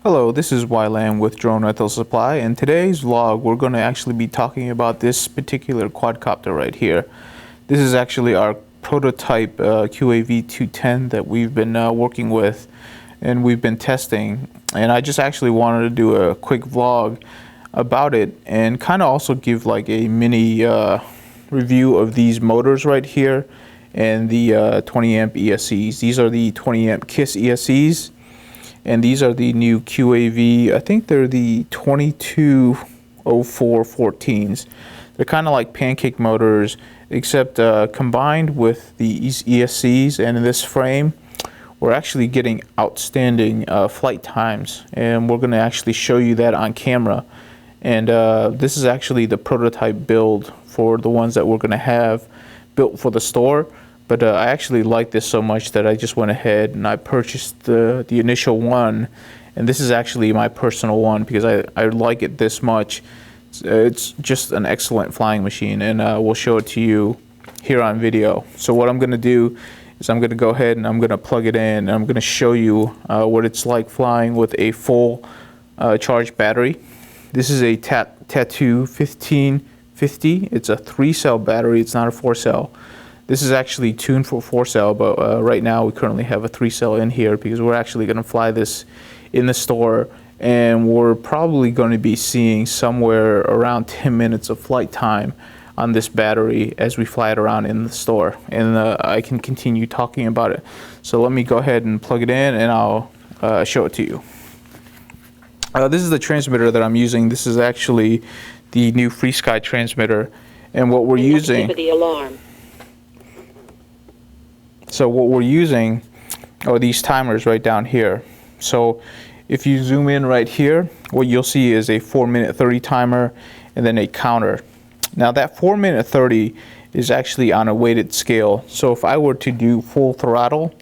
Hello, this is Wyland with Drone Rental Supply. In today's vlog, we're going to actually be talking about this particular quadcopter right here. This is actually our prototype QAV210 that we've been working with and we've been testing. And I just actually wanted to do a quick vlog about it and kind of also give like a mini review of these motors right here and the 20 amp ESCs. These are the 20 amp KISS ESCs. And these are the new QAV, I think they're the 220414s. They're kind of like pancake motors, except combined with the ESCs and in this frame, we're actually getting outstanding flight times. And we're going to actually show you that on camera. And this is actually the prototype build for the ones that we're going to have built for the store. But I actually like this so much that I just went ahead and I purchased the initial one. And this is actually my personal one because I like it this much. It's just an excellent flying machine, and we'll show it to you here on video. So what I'm going to do is I'm going to go ahead and I'm going to plug it in, and I'm going to show you what it's like flying with a full charged battery. This is a Tattoo 1550. It's a 3-cell battery. It's not a 4-cell. This is actually tuned for 4-cell, but right now we currently have a 3-cell in here because we're actually going to fly this in the store, and we're probably going to be seeing somewhere around 10 minutes of flight time on this battery as we fly it around in the store. And I can continue talking about it. So let me go ahead and plug it in and I'll show it to you. This is the transmitter that I'm using. This is actually the new FreeSky transmitter, and what we're using. Activity alarm. So what we're using are these timers right down here. So if you zoom in right here, what you'll see is a 4-minute 30 timer and then a counter. Now that 4-minute 30 is actually on a weighted scale. So if I were to do full throttle,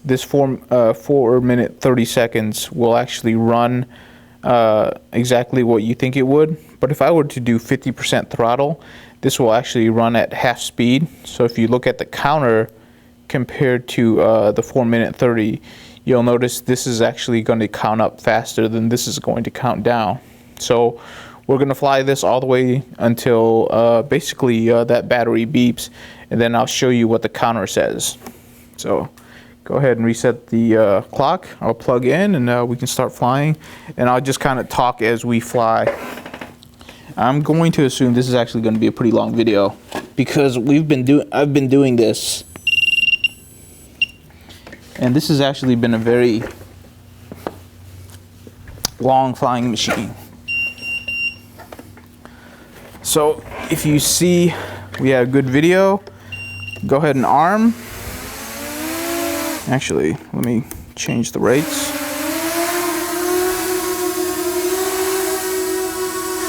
this 4-minute 30 seconds will actually run exactly what you think it would. But if I were to do 50% throttle, this will actually run at half speed. So if you look at the counter compared to the 4-minute 30, you'll notice this is actually going to count up faster than this is going to count down. So we're going to fly this all the way until basically that battery beeps, and then I'll show you what the counter says. So go ahead and reset the clock. I'll plug in and we can start flying, and I'll just kind of talk as we fly. I'm going to assume this is actually going to be a pretty long video because I've been doing this. And this has actually been a very long flying machine. So if you see we have good video, go ahead and arm. Actually, let me change the rates.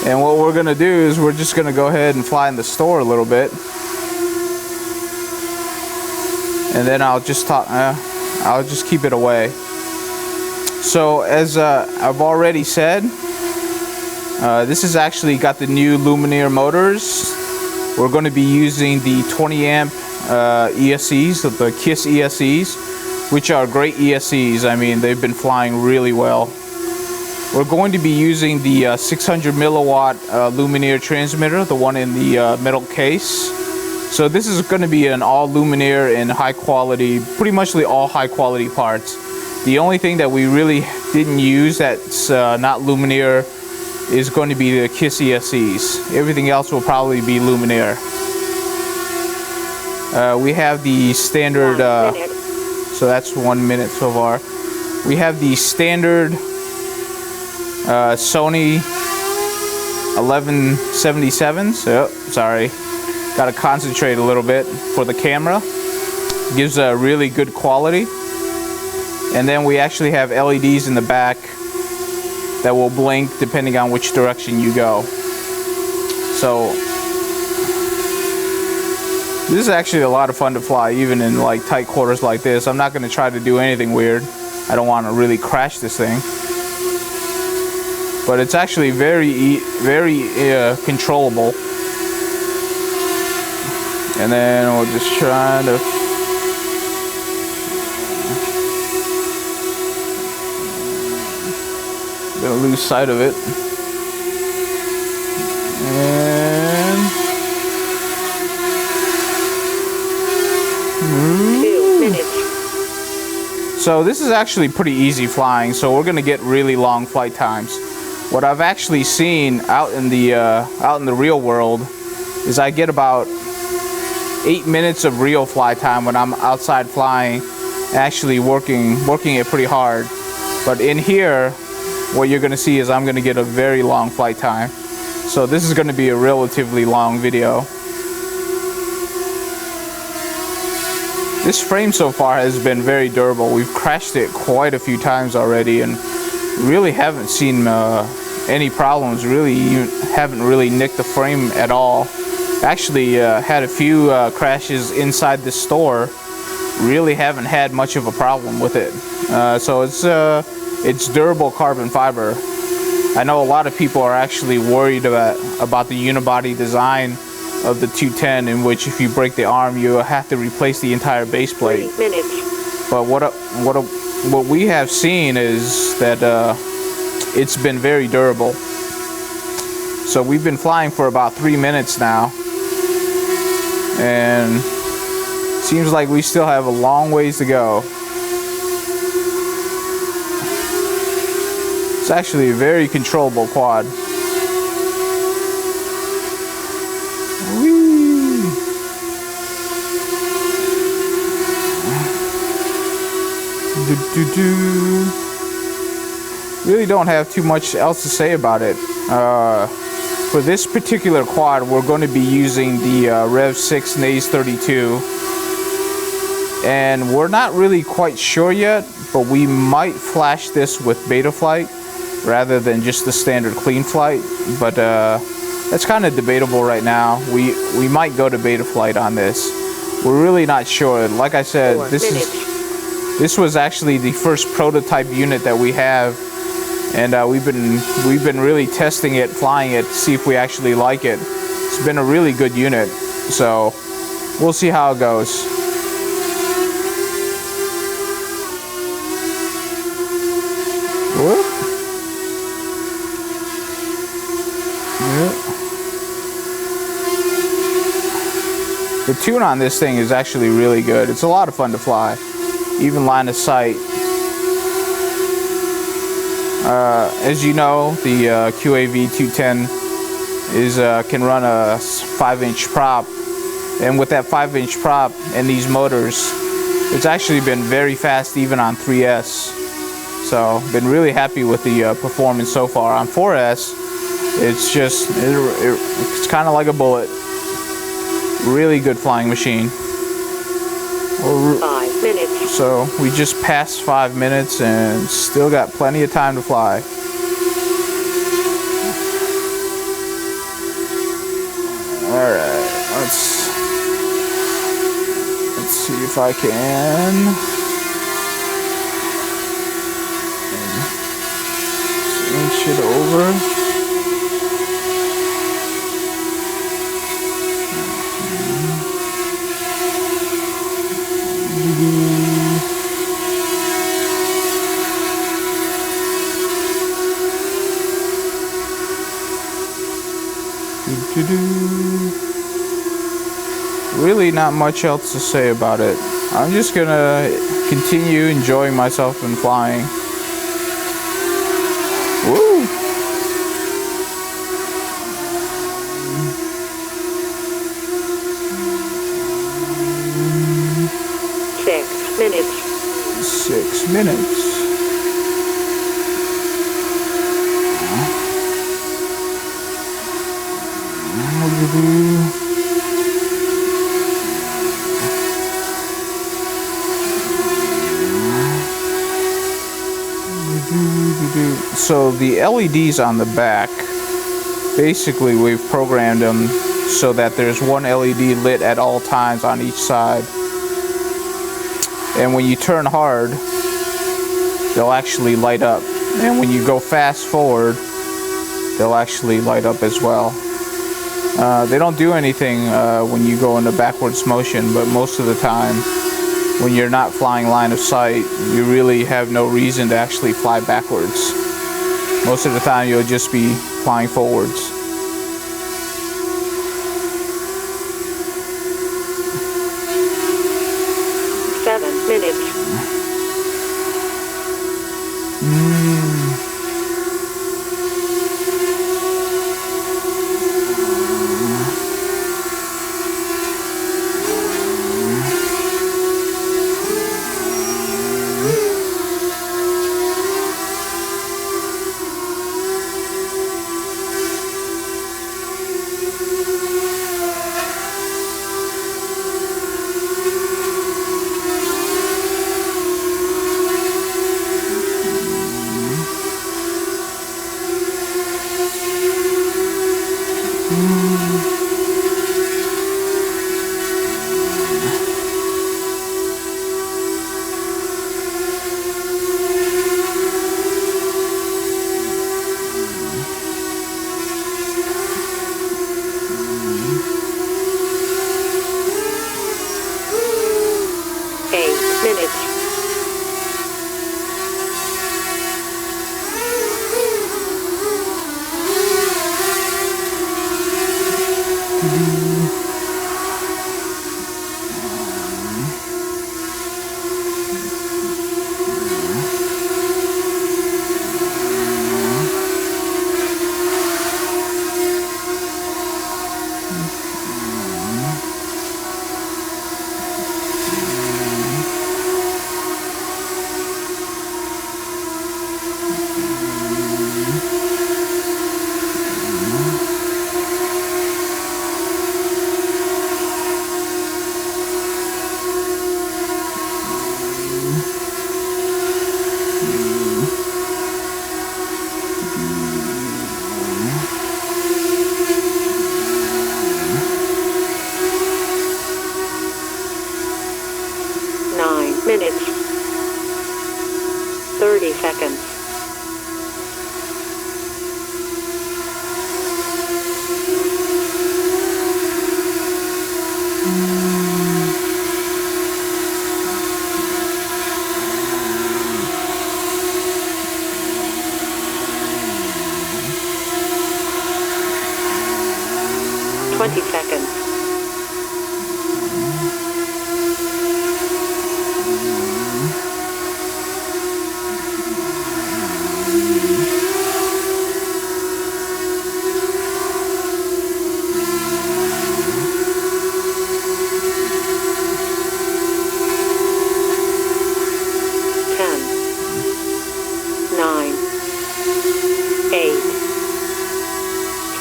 And what we're gonna do is we're just gonna go ahead and fly in the store a little bit. And then I'll just keep it away. So as I've already said, this has actually got the new luminaire motors. We're going to be using the 20 amp ESCs, the KISS ESCs, which are great ESCs. I mean, they've been flying really well. We're going to be using the 600 milliwatt luminaire transmitter, the one in the metal case. So this is going to be an all luminaire and high quality, pretty much all high quality parts. The only thing that we really didn't use that's not luminaire is going to be the KISS ESCs. Everything else will probably be luminaire. We have the standard, so that's 1 minute so far. We have the standard Sony 1177s. Oh, sorry. Got to concentrate a little bit for the camera. Gives a really good quality. And then we actually have LEDs in the back that will blink depending on which direction you go. So this is actually a lot of fun to fly, even in like tight quarters like this. I'm not going to try to do anything weird. I don't want to really crash this thing. But it's actually very controllable. And then we'll just try to gonna lose sight of it. And 2 minutes. so this is actually pretty easy flying, so we're gonna get really long flight times. What I've actually seen out in the real world is I get about 8 minutes of real fly time when I'm outside flying, actually working it pretty hard. But in here, what you're gonna see is I'm gonna get a very long flight time. So this is gonna be a relatively long video. This frame so far has been very durable. We've crashed it quite a few times already and really haven't seen any problems. Really haven't really nicked the frame at all. Actually had a few crashes inside the store. Really haven't had much of a problem with it. So it's durable carbon fiber. I know a lot of people are actually worried about the unibody design of the 210, in which if you break the arm, you have to replace the entire base plate. 3 minutes. But what we have seen is that it's been very durable. So we've been flying for about 3 minutes now, and seems like we still have a long ways to go. It's actually a very controllable quad. Whee! Really don't have too much else to say about it. For this particular quad, we're going to be using the Rev 6 Naze 32. And we're not really quite sure yet, but we might flash this with Betaflight rather than just the standard clean flight. But that's kind of debatable right now. We might go to Betaflight on this. We're really not sure. Like I said, this was actually the first prototype unit that we have, and we've been really testing it, flying it to see if we actually like it. It's been a really good unit, so we'll see how it goes. Whoop. Yeah. The tune on this thing is actually really good. It's a lot of fun to fly, even line of sight. As you know, the QAV 210 can run a 5-inch prop, and with that 5-inch prop and these motors, it's actually been very fast even on 3S. So been really happy with the performance so far. On 4S, it's kind of like a bullet. Really good flying machine. 5 minutes. So we just passed 5 minutes and still got plenty of time to fly. Alright, let's see if I can inch it over. Really not much else to say about it. I'm just gonna continue enjoying myself and flying. Woo! Minutes. 6 minutes. So the LEDs on the back, basically we've programmed them so that there's one LED lit at all times on each side. And when you turn hard, they'll actually light up. And when you go fast forward, they'll actually light up as well. They don't do anything when you go into backwards motion, but most of the time, when you're not flying line of sight, you really have no reason to actually fly backwards. Most of the time you'll just be flying forwards. Minutes. Minutes. Minutes. 30 seconds. Seconds.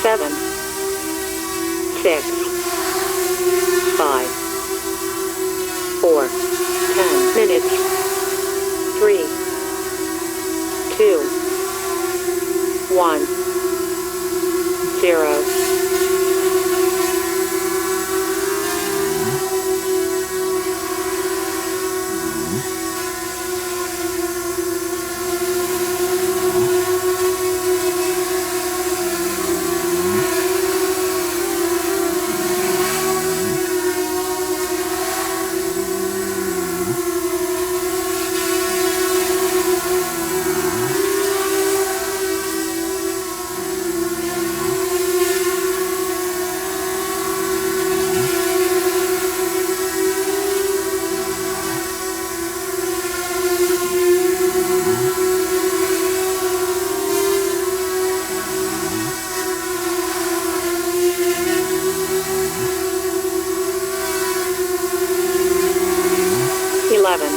7, 6, 5, 4, 10 minutes, 3, 2, 1, 0.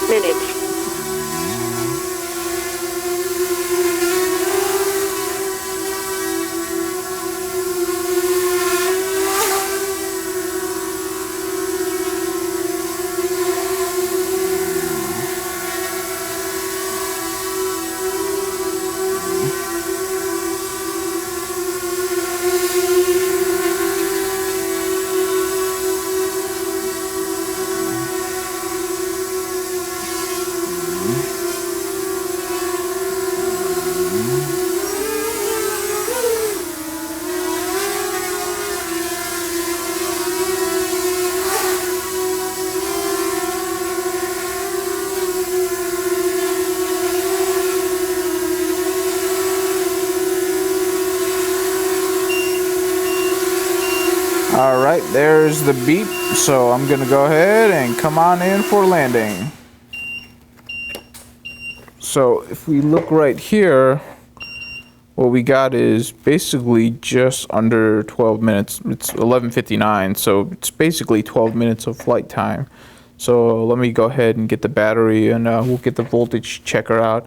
Minutes. 5, Alright, there's the beep, so I'm gonna go ahead and come on in for landing. So if we look right here, what we got is basically just under 12 minutes. It's 11:59, so it's basically 12 minutes of flight time. So let me go ahead and get the battery, and we'll get the voltage checker out,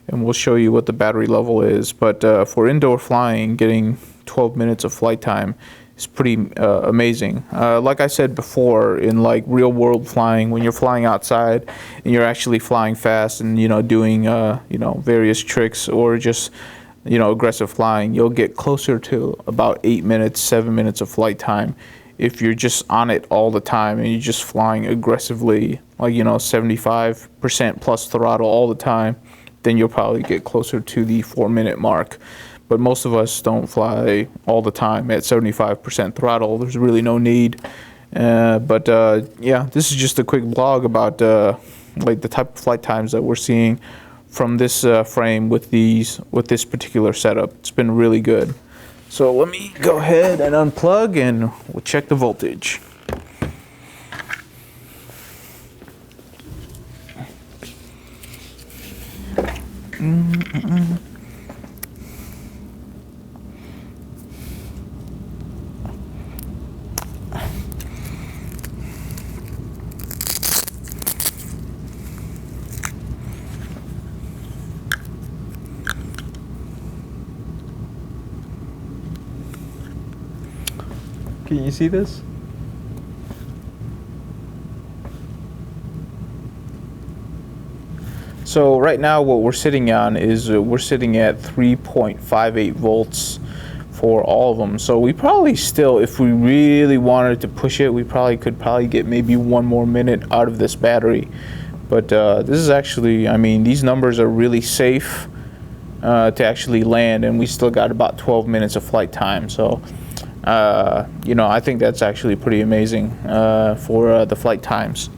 and we'll show you what the battery level is. But for indoor flying, getting 12 minutes of flight time is pretty amazing. Like I said before, in like real world flying, when you're flying outside and you're actually flying fast and doing various tricks or just aggressive flying, you'll get closer to about 8 minutes, 7 minutes of flight time. If you're just on it all the time and you're just flying aggressively, like 75% plus throttle all the time, then you'll probably get closer to the 4-minute mark. But most of us don't fly all the time at 75% throttle. There's really no need. Yeah, this is just a quick blog about like the type of flight times that we're seeing from this frame with this particular setup. It's been really good. So let me go ahead and unplug and we'll check the voltage. Can you see this? So right now what we're sitting on is we're sitting at 3.58 volts for all of them. So we probably still, if we really wanted to push it, we could get maybe 1 more minute out of this battery. But this is actually, I mean, these numbers are really safe to actually land, and we still got about 12 minutes of flight time. So I think that's actually pretty amazing for the flight times.